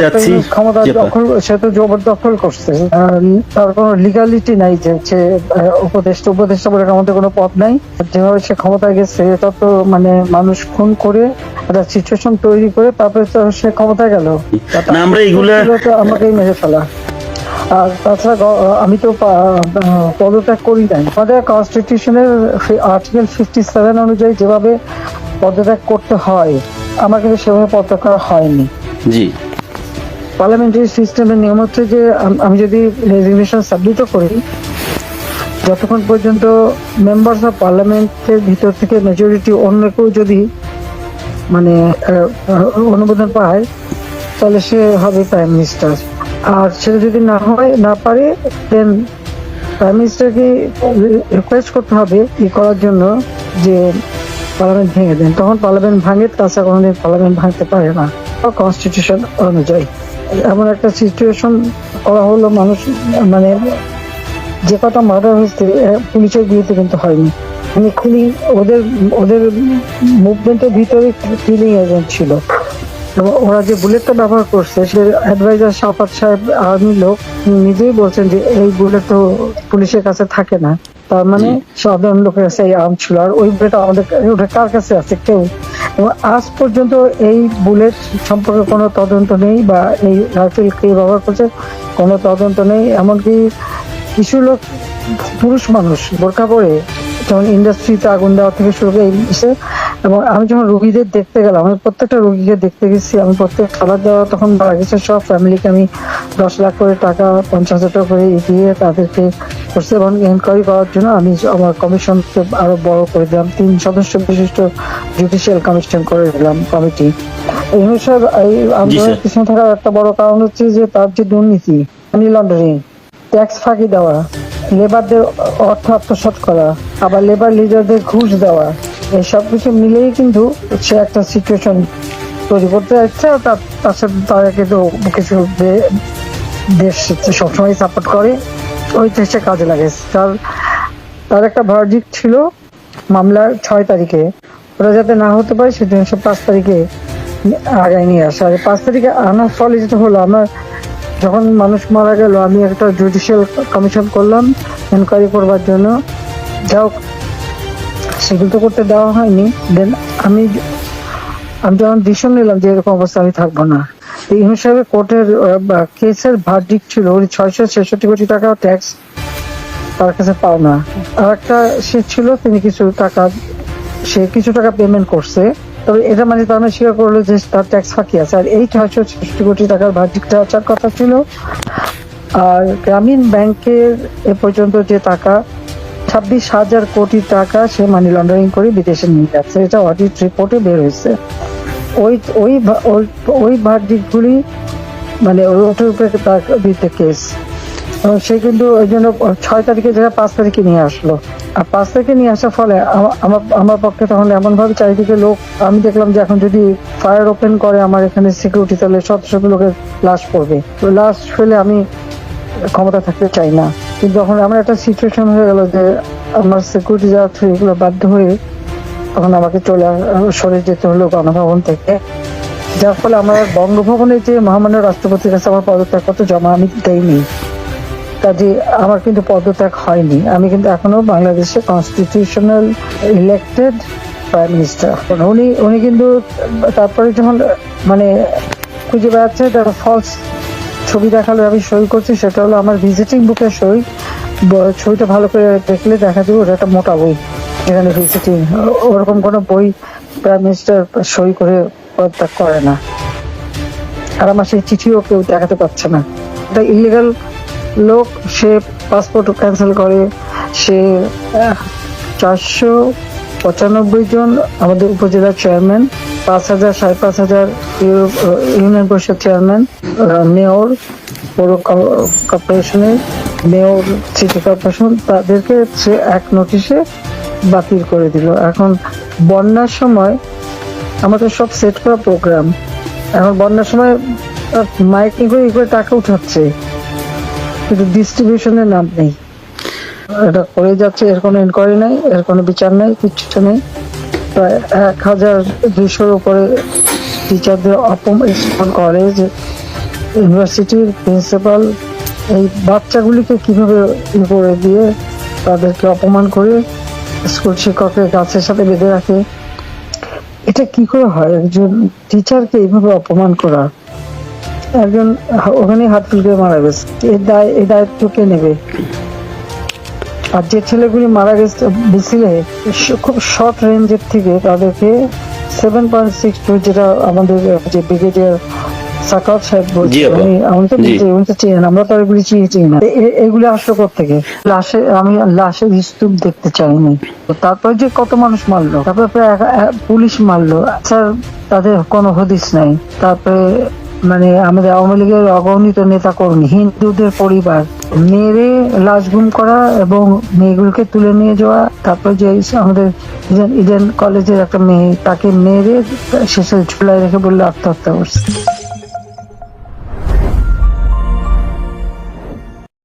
চাচ্ছি ক্ষমতা দখল, সে তো জবরদখল করছে। তার কোনো লিগালিটি নাই যে সে উপদেষ্টা বলে আমাদের কোনো পদ নাই। যেভাবে সে ক্ষমতায় গেছে এটা তো মানে মানুষ খুন করে একটা সিচুয়েশন তৈরি করে তারপরে তো সে ক্ষমতায় গেল। না, আমরা এগুলা তো আমাকেই মেরে ফেলা। আর তাছাড়া আমি তো পদত্যাগ করি নাই। আমাদের কনস্টিটিউশনের আর্টিকেল 57 অনুযায়ী যেভাবে পদত্যাগ করতে হয় আমার কিন্তু সেভাবে পদত্যাগ করা হয়নি। জি, পার্লামেন্টারি সিস্টেমের নিয়ম হচ্ছে যে আমি যদি রেজিগনেশন সাবমিটও করি, যতক্ষণ পর্যন্ত মেম্বার্স অফ পার্লামেন্টের ভিতর থেকে মেজরিটি অন্য কেউ যদি মানে অনুমোদন পায় তাহলে সে হবে প্রাইম মিনিস্টার। আর সেটা যদি না পারে দেন প্রাইম মিনিস্টারকে রিকোয়েস্ট করতে হবে করার জন্য যে পার্লামেন্ট ভেঙে দেন। তখন পার্লামেন্ট ভাঙে, তাছাড়া কোনোদিন পার্লামেন্ট ভাঙতে পারে না কনস্টিটিউশন অনুযায়ী। এমন একটা সিচুয়েশন করা হলো, মানুষ মানে যে কটা মার্ডার হয়েছে পুলিশের বিরুদ্ধে কিন্তু হয়নি। মানে খুনি ওদের ওদের মুভমেন্টের ভিতরে কিলিং এজেন্ট ছিল। ওরা যে বুলেটটা ব্যবহার করছে সে অ্যাডভাইজার শাফাত সাহেব আর্মি লোক নিজেই বলছেন যে এই বুলেট তো পুলিশের কাছে থাকে না, তার মানে সাধারণ লোকের কাছে এই আর্ম ছিল। আর ওই বুলেট আমাদের ওটা কার কাছে আছে কেউ, এবং আজ পর্যন্ত এই বুলেট সম্পর্কে কোনো তদন্ত নেই, বা এই রাইফেল কে ব্যবহার করছে কোনো তদন্ত নেই। এমনকি কিছু লোক পুরুষ মানুষ বোরকা পরে যেমন ইন্ডাস্ট্রিতে আগুন দেওয়া থেকে শুরু করে এবং আমি যখন রোগীদের দেখতে গেলাম, আমি প্রত্যেকটা রোগীকে দেখতে গেছি, আমি প্রত্যেক খাবার দেওয়া তখন মারা গেছে সব ফ্যামিলিকে আমি 10 লাখ করে টাকা 50,000 টাকা করে দিয়ে তাদেরকে করছে। এবং এনকোয়ারি করার জন্য আমি আমার কমিশনকে আরো বড় করে দিলাম, 3 সদস্য বিশিষ্ট জুডিশিয়াল কমিশন করে দিলাম কমিটি। এই অনুসারে এই আন্দোলনের পিছনে থাকার একটা বড় কারণ হচ্ছে যে তার যে দুর্নীতি, মানি লন্ডারিং, ট্যাক্স ফাঁকি দেওয়া, লেবারদের অর্থ আত্মসাৎ করা, আবার লেবার লিডারদের ঘুষ দেওয়া, এই সব কিছু মিলেই কিন্তু সে একটা সিচুয়েশন তৈরি করতে যাচ্ছে। তার সাথে তারা কিন্তু কিছু দেশ সবসময় সাপোর্ট করে, ওই দেশে কাজে লাগে। তার একটা ভার্ডিক্ট ছিল মামলার 6 তারিখে, ওরা যাতে না হতে পারে সেজন্য 5 তারিখে আগায় নিয়ে আসে। আর 5 তারিখে আনার ফলে যেটা হলো, আমার যখন মানুষ মারা গেল আমি একটা জুডিশিয়াল কমিশন করলাম এনকোয়ারি করবার জন্য, যাও সেগুলো তো করতে দেওয়া হয়নি। দেন আমি যখন ডিসিশন নিলাম যে এরকম অবস্থা আমি থাকবো না, এই হিসাবে কোর্টের কেসের ভার্ডিক্ট ছিল ওই 666 কোটি টাকা ট্যাক্স তার কাছে পাও না। আর একটা সে ছিল তিনি কিছু টাকা পেমেন্ট করছে, তবে এটা মানে তার মানে স্বীকার করলো যে তার ট্যাক্স ফাঁকি আছে। আর এই 666 কোটি টাকার ভার্ডিক্টটা আসার কথা ছিল। আর গ্রামীণ ব্যাংকের এ পর্যন্ত যে টাকা 26,000 কোটি টাকা সে মানি লন্ডারিং করে বিদেশে নিয়ে যাচ্ছে, এটা অডিট রিপোর্টে বের হয়েছে। ওই ভার্ডিক্টগুলি মানে ওটার উপরে তার বিরুদ্ধে কেস। সে কিন্তু ওই জন্য 6 তারিখে যারা 5 তারিখে নিয়ে আসলো। আর 5 তারিখে নিয়ে আসার ফলে আমার পক্ষে তখন এমন ভাবে চারিদিকে লোক, আমি দেখলাম যে এখন যদি ফায়ার ওপেন করে আমার এখানে সিকিউরিটি তাহলে শত শত লোকের লাশ পড়বে। তো লাশ ফেলে আমি ক্ষমতা থাকতে চাই না। কিন্তু যখন আমার একটা সিচুয়েশন হয়ে গেল যে আমার সিকিউরিটি যারা ছিল এগুলো বাধ্য হয়ে তখন আমাকে সরে যেতে হলো গণভবন থেকে, যার ফলে আমার বঙ্গভবনে যে মহামান্য রাষ্ট্রপতির কাছে আমার পদত্যাগপত্র জমা আমি দেইনি, কাজে আমার কিন্তু পদত্যাগ হয়নি। আমি কিন্তু এখনো বাংলাদেশের কনস্টিটিউশনাল ইলেক্টেড প্রাইম মিনিস্টার। উনি কিন্তু তারপরে যখন মানে খুঁজে বেড়াচ্ছে তার ফলস ছবি দেখালো, আমি সই করছি, সেটা হলো আমার ভিজিটিং বুকের সই। ছবিটা ভালো করে দেখলে দেখা যাবে ওটা একটা মোটা বই, এখানে ভিজিটিং ওরকম কোনো বই প্রাইম মিনিস্টার সই করে পদত্যাগ করে না। আর আমার সেই চিঠিও কেউ দেখাতে পারছে না। এটা ইলিগাল লোক, সে পাসপোর্ট ক্যান্সেল করে। সে 495 জন আমাদের উপজেলার চেয়ারম্যান, 5,000 5,500 ইউনিয়ন পরিষদ চেয়ারম্যান, মেয়র, পৌর কর্পোরেশনের মেয়র, সিটি কর্পোরেশন, তাদেরকে সে এক নোটিশে বাতিল করে দিল। এখন বন্যার সময় আমাদের সব সেট করা প্রোগ্রাম, এখন বন্যার সময় মাইকিং করে টাকা উঠাচ্ছে কিন্তু ডিস্ট্রিবিউশনের নাম নেই। এটা করে যাচ্ছে, এর কোনো ইনকোয়ারি নেই, এর কোনো বিচার নেই, কিচ্ছু নেই। প্রায় 1,200-র উপরে টিচারদের অপমান করে যে ইউনিভার্সিটির প্রিন্সিপাল এই বাচ্চাগুলিকে কিভাবে করে দিয়ে তাদেরকে অপমান করে স্কুল শিক্ষকের গাছের সাথে বেঁধে রাখে। এটা কি করে হয়? একজন টিচারকে এইভাবে অপমান করা, একজন ওখানে হাত তুলে মারা গেছে, এই দায়িত্ব কে নেবে? আর যে ছেলেগুলি মারা গেছে মিছিলে খুব শর্ট রেঞ্জের থেকে তাদেরকে 7.62, যেটা আমাদের যে ব্রিগেডিয়ার সাকাত সাহেব বলছে, আমি তো চিনি না, আমরা তো এগুলি চিনি না। এগুলি আসলো কোথেকে? আমি লাশের স্তূপ দেখতে চাইনি। তারপর যে কত মানুষ মারলো, তারপরে প্রায় পুলিশ মারলো, স্যার তাদের কোনো হদিস নাই। তারপরে মানে আমাদের আওয়ামী লীগের অগণিত নেতা কর্মী, হিন্দুদের পরিবার মেরে লাশ গুম করা এবং মেয়েগুলোকে তুলে নিয়ে যাওয়া। তারপর যে আমাদের ইডেন কলেজের একটা মেয়ে, তাকে মেরে শেষে ঝুলায় রেখে বললে আত্মহত্যা করছে।